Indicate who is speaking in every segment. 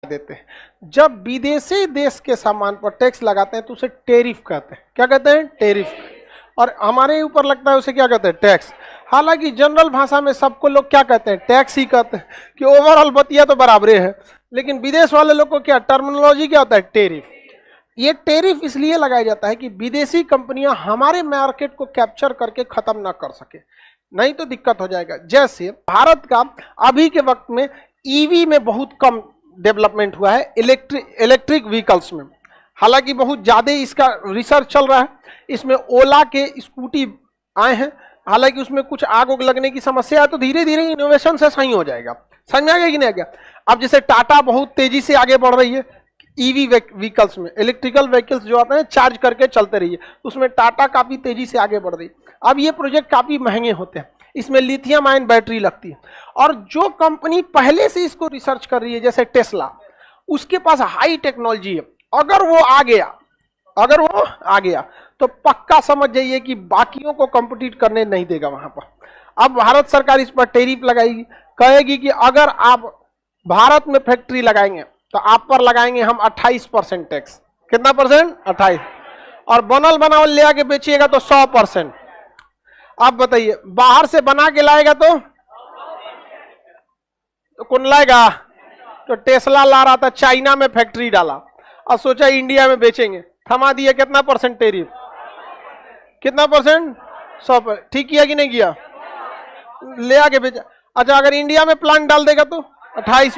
Speaker 1: देते हैं। जब विदेशी देश के सामान पर टैक्स लगाते हैं तो उसे टेरिफ कहते हैं। क्या कहते हैं? टेरिफ। और हमारे ऊपर लगता है उसे क्या कहते हैं? टैक्स। हालांकि जनरल भाषा में सबको लोग क्या कहते हैं? टैक्स ही कहते हैं कि ओवरऑल बतिया तो बराबरे है, लेकिन विदेश वाले लोग को क्या टर्मिनोलॉजी क्या होता है? टेरिफ। ये टेरिफ इसलिए लगाया जाता है कि विदेशी कंपनियां हमारे मार्केट को कैप्चर करके खत्म ना कर सके, नहीं तो दिक्कत हो जाएगा। जैसे भारत का अभी के वक्त में ईवी में बहुत कम डेवलपमेंट हुआ है, इलेक्ट्रिक व्हीकल्स में। हालांकि बहुत ज्यादा इसका रिसर्च चल रहा है। इसमें ओला के स्कूटी आए हैं, हालांकि उसमें कुछ आग उग लगने की समस्या है, तो धीरे धीरे इनोवेशन से सही हो जाएगा। समझ में आ गया कि नहीं आ गया? अब जैसे टाटा बहुत तेजी से आगे बढ़ रही है ईवी व्हीकल्स में, इलेक्ट्रिकल व्हीकल्स जो आते हैं चार्ज करके चलते रहिए, उसमें टाटा काफी तेजी से आगे बढ़ रही है। अब ये प्रोजेक्ट काफी महंगे होते हैं, इसमें लिथियम आयन बैटरी लगती है। और जो कंपनी पहले से इसको रिसर्च कर रही है जैसे टेस्ला, उसके पास हाई टेक्नोलॉजी है। अगर वो आ गया तो पक्का समझ जाइए कि बाकियों को कंपीट करने नहीं देगा वहां पर। अब भारत सरकार इस पर टेरिफ लगाएगी, कहेगी कि अगर आप भारत में फैक्ट्री लगाएंगे तो आप पर लगाएंगे हम 28% टैक्स। कितना परसेंट? 28। और बनल बनावल ले आके बेचिएगा तो 100%। आप बताइए, बाहर से बना के लाएगा तो कौन लाएगा? तो टेस्ला ला रहा था, चाइना में फैक्ट्री डाला और सोचा इंडिया में बेचेंगे, थमा दिया कितना परसेंट टेरिफ? कितना परसेंट? 100%। ठीक किया कि नहीं किया? ले आके बेचा। अच्छा, अगर इंडिया में प्लांट डाल देगा तो 28।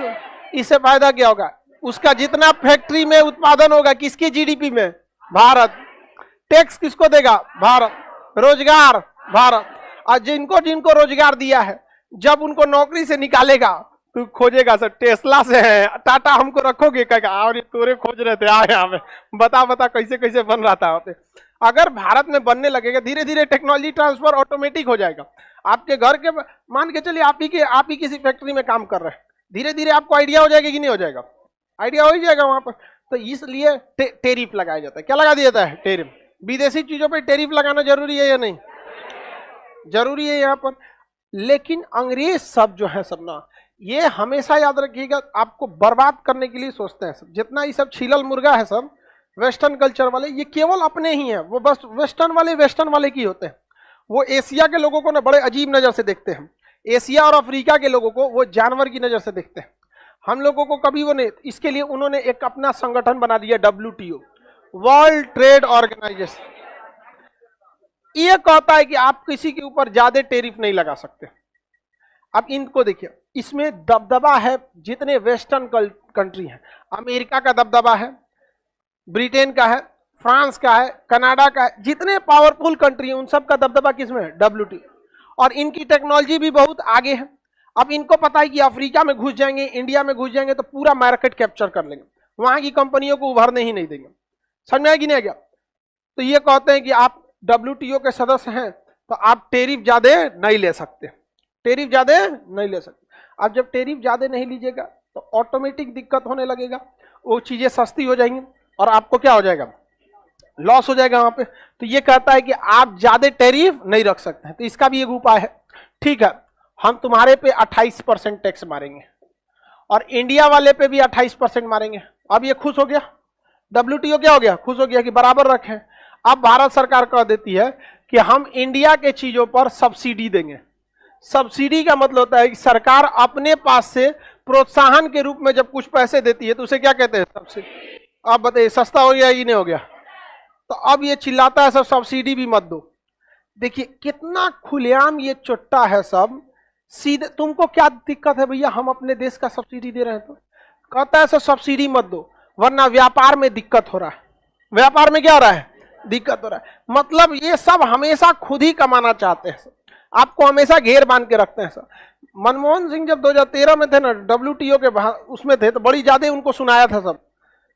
Speaker 1: इससे फायदा क्या होगा? उसका जितना फैक्ट्री में उत्पादन होगा किसकी जीडीपी में? भारत। टैक्स किसको देगा? भारत। रोजगार भारत। और जिनको जिनको रोजगार दिया है, जब उनको नौकरी से निकालेगा तो खोजेगा सर टेस्ला से है, टाटा हमको रखोगे? कहेगा और ये तोरे खोज रहे थे, आए यहाँ में बता कैसे कैसे बन रहा था। अगर भारत में बनने लगेगा, धीरे धीरे टेक्नोलॉजी ट्रांसफर ऑटोमेटिक हो जाएगा। आपके घर के मान के चलिए आप ही किसी फैक्ट्री में काम कर रहे हैं, धीरे धीरे आपको आइडिया हो जाएगा कि नहीं हो जाएगा? आइडिया हो ही जाएगा वहां पर। तो इसलिए टेरिफ लगाया जाता है। क्या लगा दिया जाता है? टेरिफ। विदेशी चीजों पर टेरिफ लगाना जरूरी है या नहीं? जरूरी है यहाँ पर। लेकिन अंग्रेज सब जो है सब ना, ये हमेशा याद रखिएगा, आपको बर्बाद करने के लिए सोचते हैं सब। जितना ये सब छीलल मुर्गा है सब वेस्टर्न कल्चर वाले, ये केवल अपने ही हैं। वो बस वेस्टर्न वाले की होते हैं। वो एशिया के लोगों को ना बड़े अजीब नजर से देखते हैं। एशिया और अफ्रीका के लोगों को वो जानवर की नजर से देखते हैं। हम लोगों को कभी वो नहीं। इसके लिए उन्होंने एक अपना संगठन बना दिया, WTO, वर्ल्ड ट्रेड ऑर्गेनाइजेशन। ये कहता है कि आप किसी के ऊपर ज्यादा टेरिफ नहीं लगा सकते। अब इनको देखिए, इसमें दबदबा है जितने वेस्टर्न कंट्री हैं। अमेरिका का दबदबा है, ब्रिटेन का है, फ्रांस का है, कनाडा का है। जितने पावरफुल कंट्री हैं उन सब का दबदबा किसमें है? WTO। और इनकी टेक्नोलॉजी भी बहुत आगे है। अब इनको पता है कि अफ्रीका में घुस जाएंगे, इंडिया में घुस जाएंगे तो पूरा मार्केट कैप्चर कर लेंगे, वहां की कंपनियों को उभरने ही नहीं देंगे। समझ में आया कि नहीं आ गया? तो ये कहते हैं कि आप WTO के सदस्य हैं तो आप टेरिफ ज्यादा नहीं ले सकते, टेरिफ ज्यादा नहीं ले सकते। अब जब टेरिफ ज्यादा नहीं लीजिएगा तो ऑटोमेटिक दिक्कत होने लगेगा, वो चीजें सस्ती हो जाएंगी और आपको क्या हो जाएगा? लॉस हो जाएगा वहां पे। तो ये कहता है कि आप ज्यादा टेरिफ नहीं रख सकते हैं। तो इसका भी एक उपाय है, ठीक है, हम तुम्हारे पे 28% टैक्स मारेंगे और इंडिया वाले पे भी 28% मारेंगे। अब ये खुश हो गया, WTO क्या हो गया? खुश हो गया कि बराबर रखें। अब भारत सरकार कह देती है कि हम इंडिया के चीजों पर सब्सिडी देंगे। सब्सिडी का मतलब होता है कि सरकार अपने पास से प्रोत्साहन के रूप में जब कुछ पैसे देती है तो उसे क्या कहते हैं? सब्सिडी। अब बताइए सस्ता हो गया कि नहीं हो गया? तो अब ये चिल्लाता है सब सब्सिडी भी मत दो। देखिए कितना खुलेआम ये चुट्टा है सब। सीधे तुमको क्या दिक्कत है भैया, हम अपने देश का सब्सिडी दे रहे हैं तो कहता है सब सब्सिडी मत दो, वरना व्यापार में दिक्कत हो रहा है। व्यापार में क्या हो रहा है? दिक्कत हो रहा है। मतलब ये सब हमेशा खुद ही कमाना चाहते हैं, आपको हमेशा घेर बांध के रखते हैं सर। मनमोहन सिंह जब 2013 में थे ना, WTO के उसमें थे, तो बड़ी ज्यादा उनको सुनाया था सब,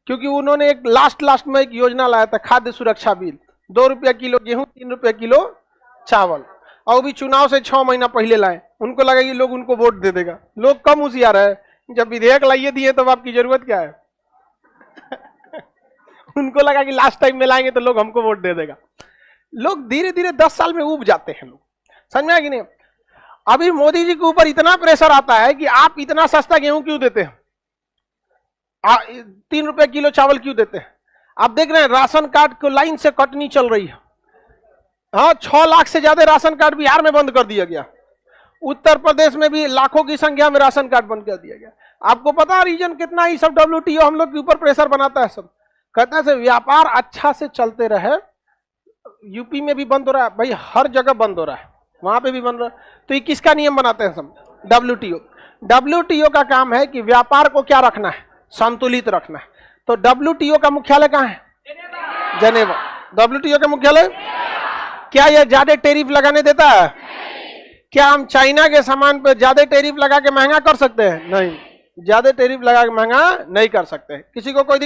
Speaker 1: क्योंकि उन्होंने एक लास्ट में एक योजना लाया था, खाद्य सुरक्षा बिल। 2 रुपया किलो गेहूं, 3 रुपया किलो चावल, और भी चुनाव से 6 महीना पहले लाए। उनको लगा कि लोग उनको वोट दे देगा। लोग कम होशियार है, जब विधेयक लाइए दिए तब आपकी जरूरत क्या है? उनको लगा कि लास्ट टाइम में लाएंगे तो लोग हमको वोट दे देगा। लोग धीरे धीरे 10 साल में ऊब जाते हैं लोग। समझ में आया कि नहीं? अभी मोदी जी के ऊपर इतना प्रेशर आता है कि आप इतना सस्ता गेहूं क्यों देते हैं? 3 रुपए किलो चावल क्यों देते हैं? आप देख रहे हैं राशन कार्ड को लाइन से कटनी चल रही है। हाँ, 6 लाख से ज्यादा राशन कार्ड बिहार में बंद कर दिया गया। उत्तर प्रदेश में भी लाखों की संख्या में राशन कार्ड बंद कर दिया गया। आपको पता रीजन कितना ही सब WTO हम लोग के ऊपर प्रेशर बनाता है, सब कहता है व्यापार अच्छा से चलते रहे। यूपी में भी बंद हो रहा है भाई, हर जगह बंद हो रहा है, वहां पे भी बंद हो रहा है। तो ये किसका नियम बनाते हैं सब? WTO का काम है कि व्यापार को क्या रखना है? संतुलित रखना है। तो WTO का मुख्यालय कहाँ है? जेनेवा। WTO का मुख्यालय। क्या यह ज्यादा टैरिफ लगाने देता है? क्या हम चाइना के सामान पे ज्यादा टैरिफ लगा के महंगा कर सकते हैं? नहीं, ज्यादा टैरिफ लगा के महंगा नहीं कर सकते। किसी को कोई